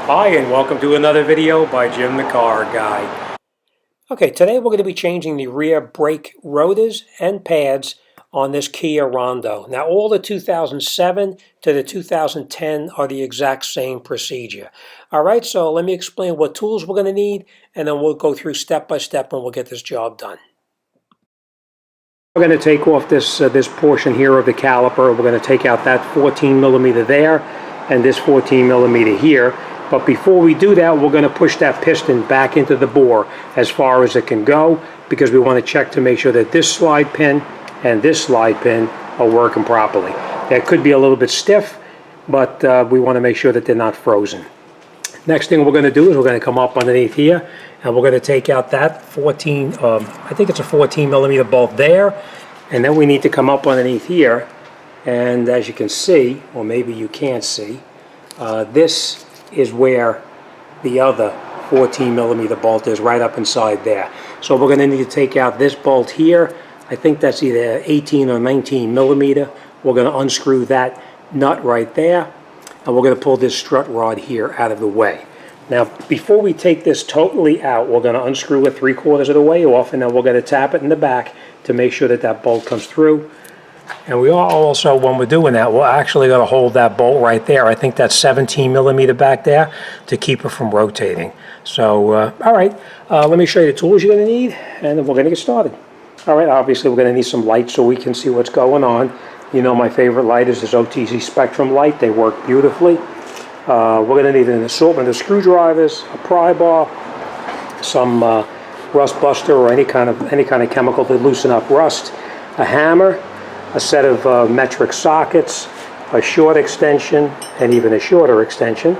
Hi, and welcome to another video by Jimthecarguy. Okay, today we're going to be changing the rear brake rotors and pads on this Kia Rondo. Now, all the 2007 to the 2010 are the exact same procedure. All right, so let me explain what tools we're going to need, and then we'll go through step by step and we'll get this job done. We're going to take off this portion here of the caliper. We're going to take out that 14 millimeter there and this 14 millimeter here. But before we do that, we're going to push that piston back into the bore as far as it can go, because we want to check to make sure that this slide pin and this slide pin are working properly. That could be a little bit stiff, but we want to make sure that they're not frozen. Next thing we're going to do is we're going to come up underneath here, and we're going to take out that 14, I think it's a 14 millimeter bolt there, and then we need to come up underneath here, and as you can see, or maybe you can't see, this is where the other 14 millimeter bolt is, right up inside there. So we're going to need to take out this bolt here. I think that's either 18 or 19 millimeter. We're going to unscrew that nut right there, and we're going to pull this strut rod here out of the way. Now, before we take this totally out, we're going to unscrew it 3/4 of the way off, and then we're going to tap it in the back to make sure that that bolt comes through. And we are also, when we're doing that, we're actually going to hold that bolt right there. I think that's 17 millimeter back there to keep it from rotating. So, all right, let me show you the tools you're going to need, and then we're going to get started. All right, obviously we're going to need some light so we can see what's going on. You know, my favorite light is this OTC Spectrum light. They work beautifully. We're going to need an assortment of screwdrivers, a pry bar, some rust buster or any kind of chemical to loosen up rust, a hammer, a set of metric sockets, a short extension, and even a shorter extension.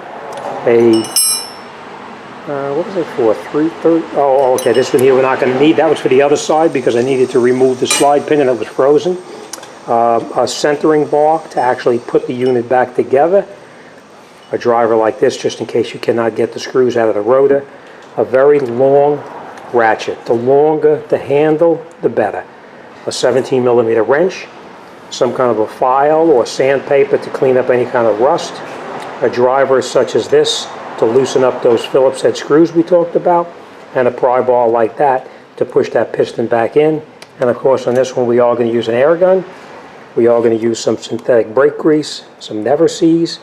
What was it for? 3/3? Oh, okay, this one here we're not going to need. That was for the other side because I needed to remove the slide pin and it was frozen. A centering bar to actually put the unit back together. A driver like this just in case you cannot get the screws out of the rotor. A very long ratchet. The longer the handle, the better. A 17 millimeter wrench. Some kind of a file or sandpaper to clean up any kind of rust, a driver such as this to loosen up those Phillips head screws we talked about, and a pry bar like that to push that piston back in. And of course on this one we are going to use an air gun, we are going to use some synthetic brake grease, some Never Seas,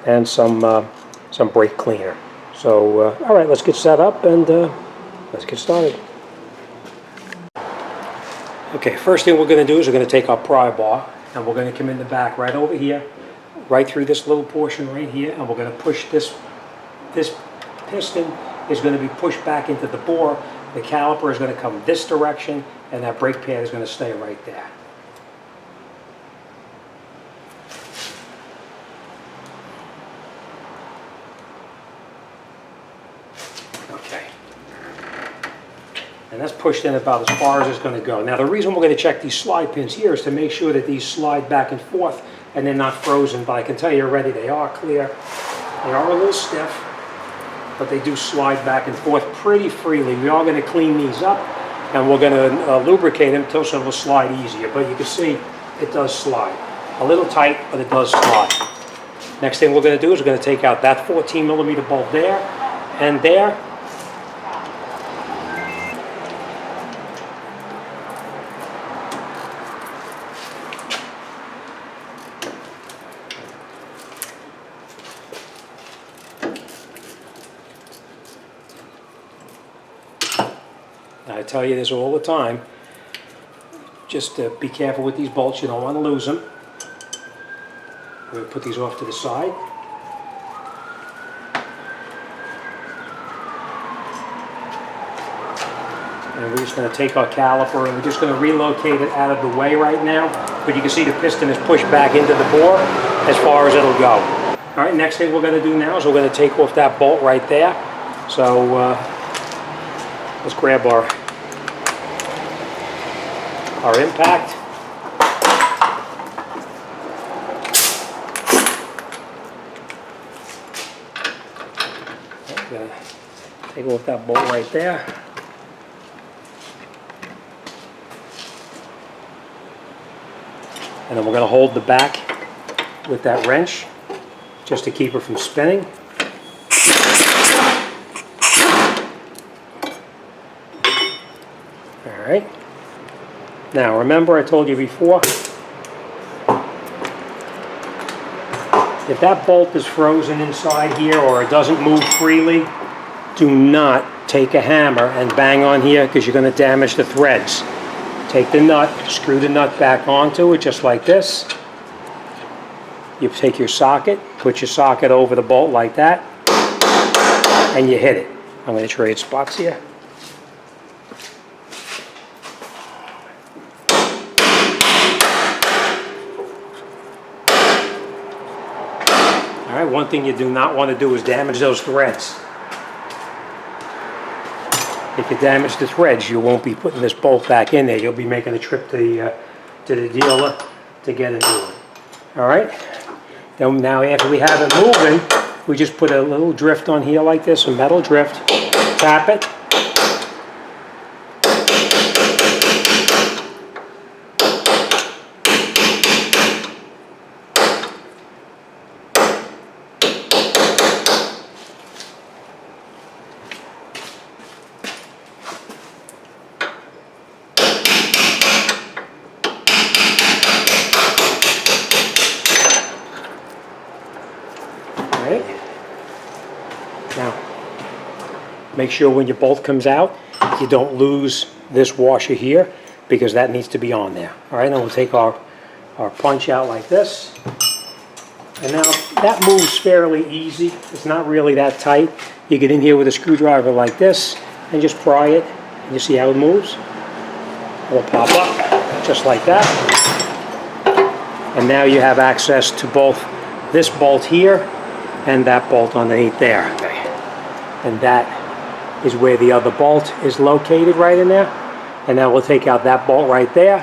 and some brake cleaner. So all right, let's get set up and let's get started. Okay, first thing we're going to do is we're going to take our pry bar and we're going to come in the back right over here, right through this little portion right here, and we're going to push this piston is going to be pushed back into the bore. The caliper is going to come this direction, and that brake pad is going to stay right there. Okay. And that's pushed in about as far as it's going to go. Now the reason we're going to check these slide pins here is to make sure that these slide back and forth and they're not frozen, but I can tell you already they are clear. They are a little stiff, but they do slide back and forth pretty freely. We are going to clean these up and we're going to lubricate them so it'll slide easier, but you can see it does slide. A little tight, but it does slide. Next thing we're going to do is we're going to take out that 14 millimeter bolt there and there. I tell you this all the time, just be careful with these bolts, you don't want to lose them. We're going to put these off to the side. And we're just going to take our caliper and we're just going to relocate it out of the way right now. But you can see the piston is pushed back into the bore as far as it'll go. All right, next thing we're going to do now is we're going to take off that bolt right there. So let's grab our impact. I'm going to take off that bolt right there. And then we're going to hold the back with that wrench just to keep her from spinning. Alright. Now remember I told you before, if that bolt is frozen inside here or it doesn't move freely, do not take a hammer and bang on here because you're going to damage the threads. Take the nut, screw the nut back onto it just like this. You take your socket, put your socket over the bolt like that, and you hit it. I'm going to trade spots here. Alright, one thing you do not want to do is damage those threads. If you damage the threads, you won't be putting this bolt back in there. You'll be making a trip to the dealer to get it new one. Alright? Then now after we have it moving, we just put a little drift on here like this, a metal drift. Tap it. Now, make sure when your bolt comes out, you don't lose this washer here because that needs to be on there. Alright, now we'll take our punch out like this. And now that moves fairly easy. It's not really that tight. You get in here with a screwdriver like this and just pry it. And you see how it moves? It'll pop up just like that. And now you have access to both this bolt here and that bolt underneath there. And that is where the other bolt is located, right in there. And now we'll take out that bolt right there,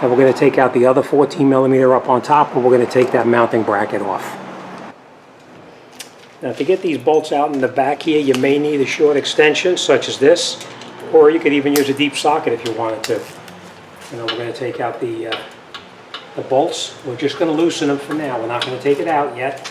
and we're going to take out the other 14mm up on top, and we're going to take that mounting bracket off. Now to get these bolts out in the back here, you may need a short extension such as this, or you could even use a deep socket if you wanted to. And then we're going to take out the bolts. We're just going to loosen them for now. We're not going to take it out yet.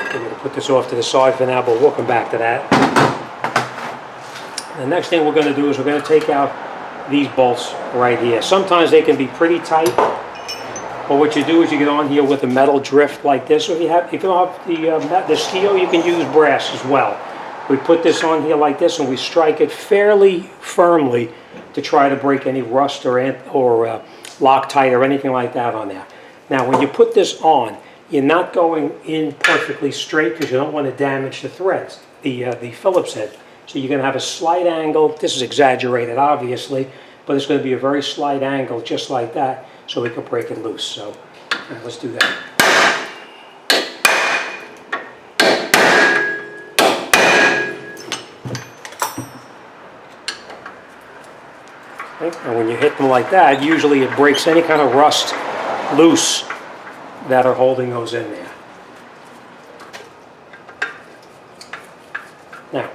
We're going to put this off to the side for now, but we'll come back to that. The next thing we're going to do is we're going to take out these bolts right here. Sometimes they can be pretty tight, but what you do is you get on here with a metal drift like this. Or if you don't have the steel, you can use brass as well. We put this on here like this and we strike it fairly firmly to try to break any rust or Loctite or anything like that on there. Now when you put this on, you're not going in perfectly straight because you don't want to damage the threads, the Phillips head. So you're going to have a slight angle. This is exaggerated, obviously, but it's going to be a very slight angle just like that so we can break it loose. So let's do that. Okay. And when you hit them like that, usually it breaks any kind of rust loose that are holding those in there. Now,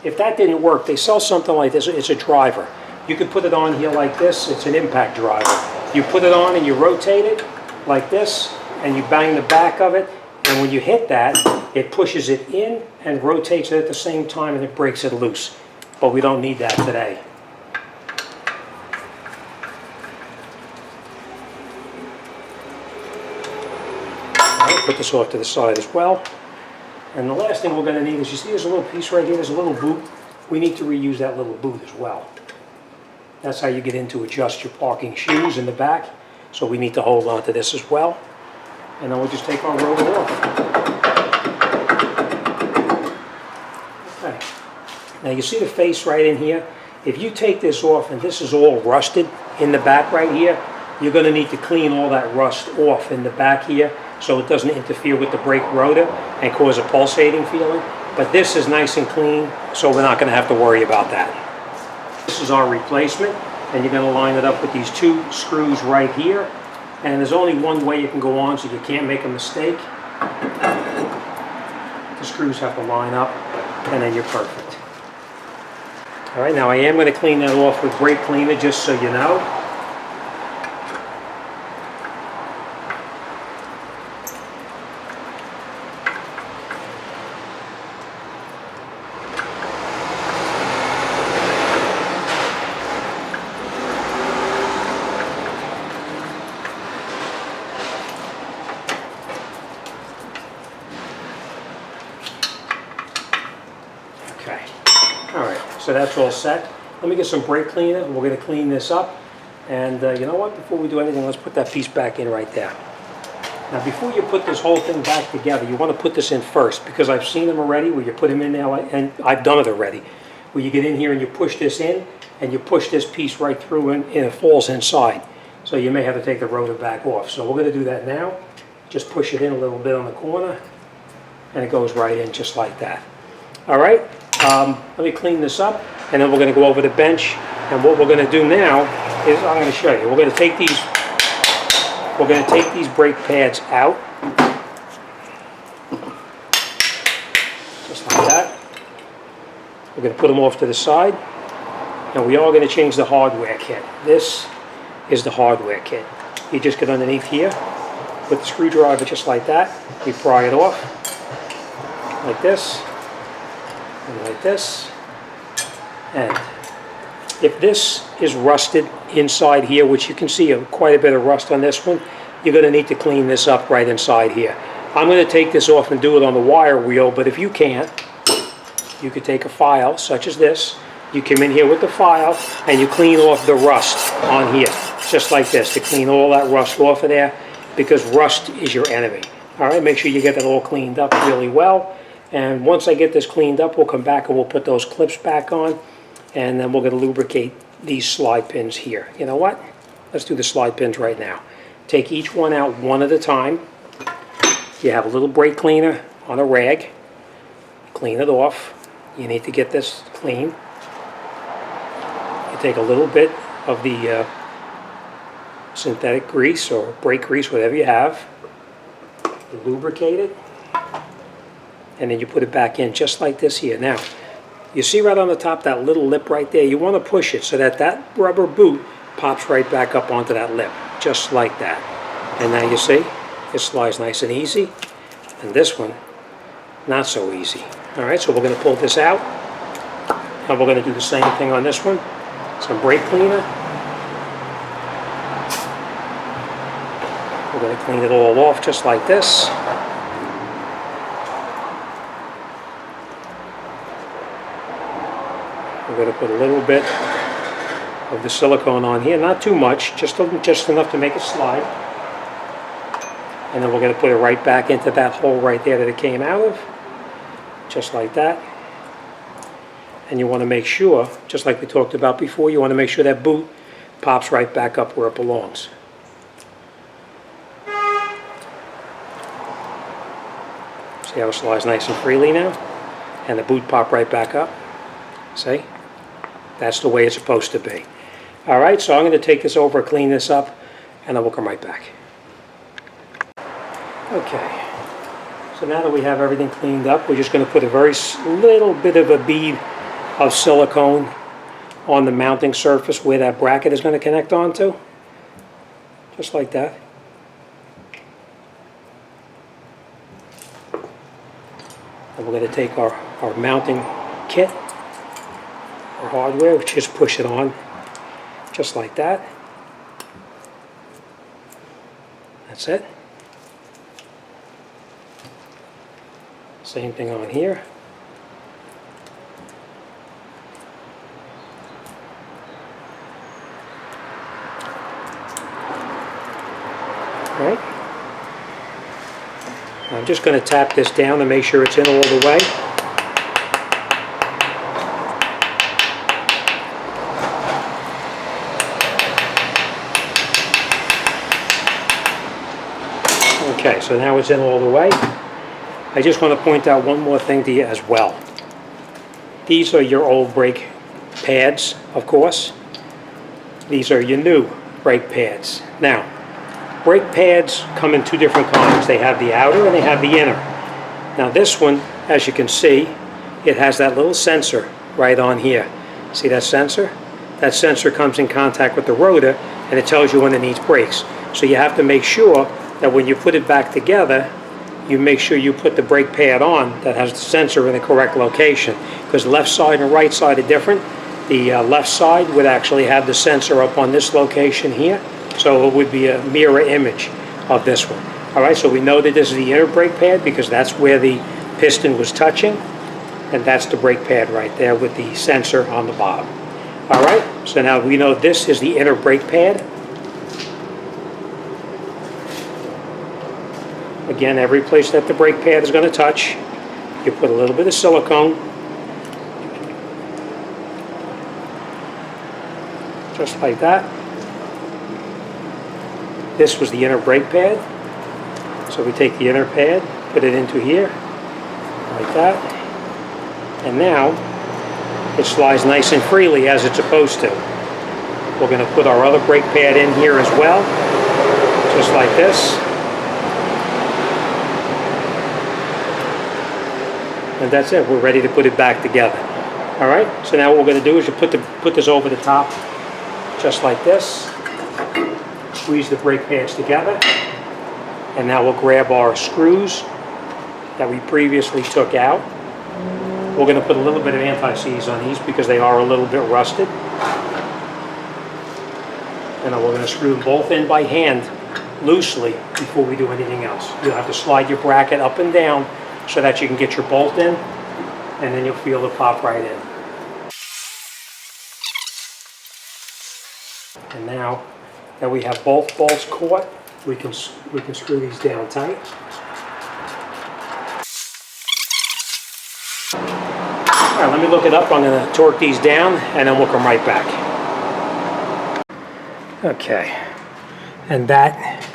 if that didn't work, they sell something like this. It's a driver. You could put it on here like this. It's an impact driver. You put it on and you rotate it like this, and you bang the back of it, and when you hit that, it pushes it in and rotates it at the same time, and it breaks it loose. But we don't need that today. Put this off to the side as well. And the last thing we're going to need is, you see there's a little piece right here, there's a little boot. We need to reuse that little boot as well. That's how you get in to adjust your parking shoes in the back. So we need to hold on to this as well. And then we'll just take our rotor off. Okay. Now you see the face right in here? If you take this off and this is all rusted in the back right here, you're going to need to clean all that rust off in the back here so it doesn't interfere with the brake rotor and cause a pulsating feeling. But this is nice and clean, so we're not going to have to worry about that. This is our replacement, and you're going to line it up with these two screws right here. And there's only one way you can go on, so you can't make a mistake. The screws have to line up, and then you're perfect. All right, now I am going to clean that off with brake cleaner, just so you know. Okay. All right, so that's all set. Let me get some brake cleaner, and we're going to clean this up. And you know what? Before we do anything, let's put that piece back in right there. Now, before you put this whole thing back together, you want to put this in first, because I've seen them already where you put them in there, and I've done it already, where you get in here and you push this in, and you push this piece right through, and it falls inside. So you may have to take the rotor back off. So we're going to do that now. Just push it in a little bit on the corner, and it goes right in just like that. All right, let me clean this up, and then we're going to go over the bench. And what we're going to do now is, I'm going to show you. We're going to take these brake pads out, just like that. We're going to put them off to the side, and we are going to change the hardware kit. This is the hardware kit. You just get underneath here with the screwdriver, just like that. We pry it off, like this, and like this, and if this is rusted inside here, which you can see quite a bit of rust on this one, you're going to need to clean this up right inside here. I'm going to take this off and do it on the wire wheel, but if you can't, you could take a file such as this. You come in here with the file and you clean off the rust on here, just like this, to clean all that rust off of there, because rust is your enemy. All right, make sure you get that all cleaned up really well. And once I get this cleaned up, we'll come back and we'll put those clips back on. And then we're going to lubricate these slide pins here. You know what? Let's do the slide pins right now. Take each one out one at a time. You have a little brake cleaner on a rag. Clean it off. You need to get this clean. You take a little bit of the synthetic grease or brake grease, whatever you have. You lubricate it. And then you put it back in just like this here. Now, you see right on the top that little lip right there? You want to push it so that that rubber boot pops right back up onto that lip, just like that. And now you see, it slides nice and easy. And this one, not so easy. All right, so we're going to pull this out. And we're going to do the same thing on this one. Some brake cleaner. We're going to clean it all off just like this. We're going to put a little bit of the silicone on here, not too much, just enough to make it slide. And then we're going to put it right back into that hole right there that it came out of, just like that. And you want to make sure, just like we talked about before, you want to make sure that boot pops right back up where it belongs. See how it slides nice and freely now? And the boot popped right back up. See? That's the way it's supposed to be. All right, so I'm going to take this over, clean this up, and then we'll come right back. Okay, so now that we have everything cleaned up, we're just going to put a very little bit of a bead of silicone on the mounting surface where that bracket is going to connect onto. Just like that. And we're going to take our mounting kit, our hardware, just push it on just like that. That's it. Same thing on here. All right. I'm just going to tap this down to make sure it's in all the way. Okay, so now it's in all the way. I just want to point out one more thing to you as well. These are your old brake pads, of course. These are your new brake pads. Now, brake pads come in two different kinds. They have the outer and they have the inner. Now this one, as you can see, it has that little sensor right on here. See that sensor? That sensor comes in contact with the rotor and it tells you when it needs brakes. So you have to make sure that when you put it back together, you make sure you put the brake pad on that has the sensor in the correct location, because left side and right side are different. The left side would actually have the sensor up on this location here, so it would be a mirror image of this one. All right, so we know that this is the inner brake pad because that's where the piston was touching, and that's the brake pad right there with the sensor on the bottom. All right, so now we know this is the inner brake pad. Again, every place that the brake pad is going to touch, you put a little bit of silicone, just like that. This was the inner brake pad. So we take the inner pad, put it into here, like that. And now, it slides nice and freely as it's supposed to. We're going to put our other brake pad in here as well, just like this. And that's it, we're ready to put it back together. All right, so now what we're going to do is you put this over the top, just like this. Squeeze the brake pads together. And now we'll grab our screws that we previously took out. We're going to put a little bit of anti-seize on these because they are a little bit rusted. And then we're going to screw them both in by hand, loosely, before we do anything else. You'll have to slide your bracket up and down so that you can get your bolt in, and then you'll feel it pop right in. And now that we have both bolts caught, we can screw these down tight. All right, let me look it up. I'm going to torque these down, and then we'll come right back. Okay, and that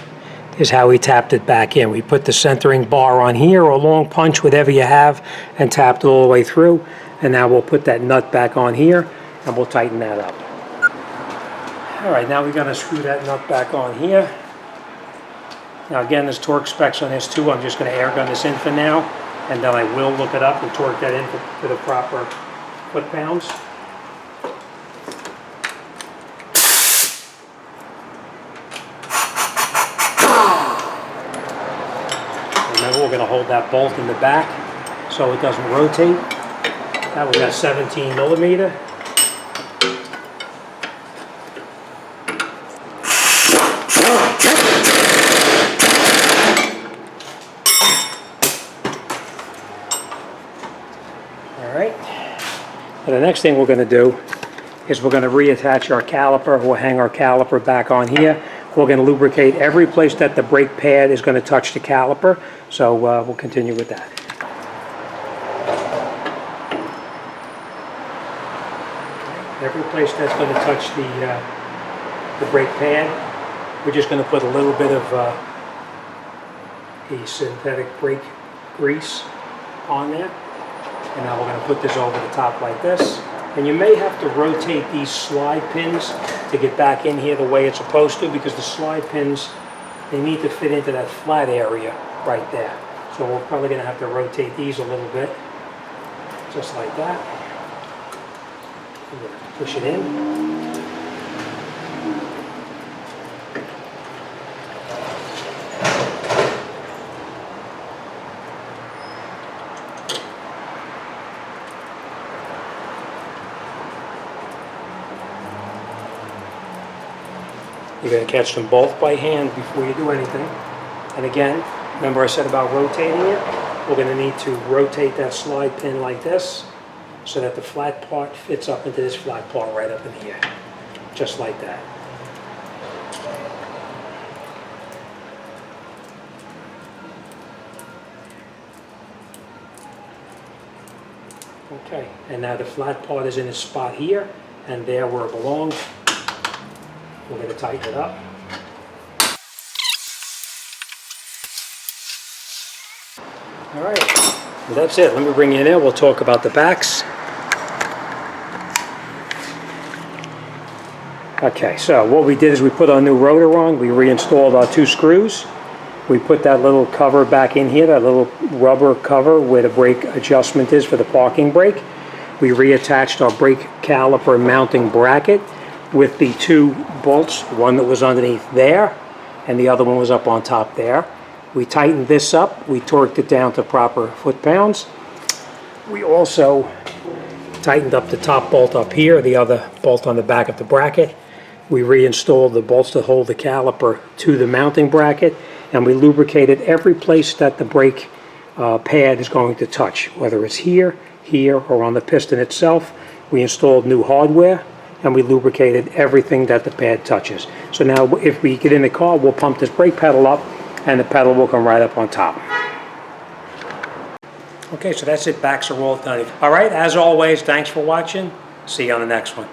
is how we tapped it back in. We put the centering bar on here, or a long punch, whatever you have, and tapped it all the way through. And now we'll put that nut back on here, and we'll tighten that up. All right, now we're going to screw that nut back on here. Now again, there's torque specs on this too. I'm just going to air gun this in for now, and then I will look it up and torque that in to the proper foot-pounds. Remember, we're going to hold that bolt in the back so it doesn't rotate. That was at 17 millimeter. The next thing we're going to do is we're going to reattach our caliper. We'll hang our caliper back on here. We're going to lubricate every place that the brake pad is going to touch the caliper. So we'll continue with that. Every place that's going to touch the brake pad, we're just going to put a little bit of the synthetic brake grease on there. And now we're going to put this over the top like this. And you may have to rotate these slide pins to get back in here the way it's supposed to, because the slide pins, they need to fit into that flat area right there. So we're probably going to have to rotate these a little bit, just like that. Push it in. You're going to catch them both by hand before you do anything. And again, remember I said about rotating it? We're going to need to rotate that slide pin like this so that the flat part fits up into this flat part right up in here. Just like that. Okay, and now the flat part is in its spot here, and there where it belongs. We're going to tighten it up. All right, well, that's it. Let me bring you in there. We'll talk about the backs. Okay, so what we did is we put our new rotor on. We reinstalled our 2 screws. We put that little cover back in here, that little rubber cover where the brake adjustment is for the parking brake. we reattached our brake caliper mounting bracket with the 2 bolts, one that was underneath there and the other one was up on top there. We tightened this up, we torqued it down to proper foot-pounds. We also tightened up the top bolt up here, the other bolt on the back of the bracket. We reinstalled the bolts that hold the caliper to the mounting bracket, and we lubricated every place that the brake pad is going to touch, whether it's here, here, or on the piston itself. We installed new hardware, and we lubricated everything that the pad touches. So now if we get in the car, we'll pump this brake pedal up, and the pedal will come right up on top. Okay, so that's it. Backs are all done. All right, as always, thanks for watching. See you on the next one.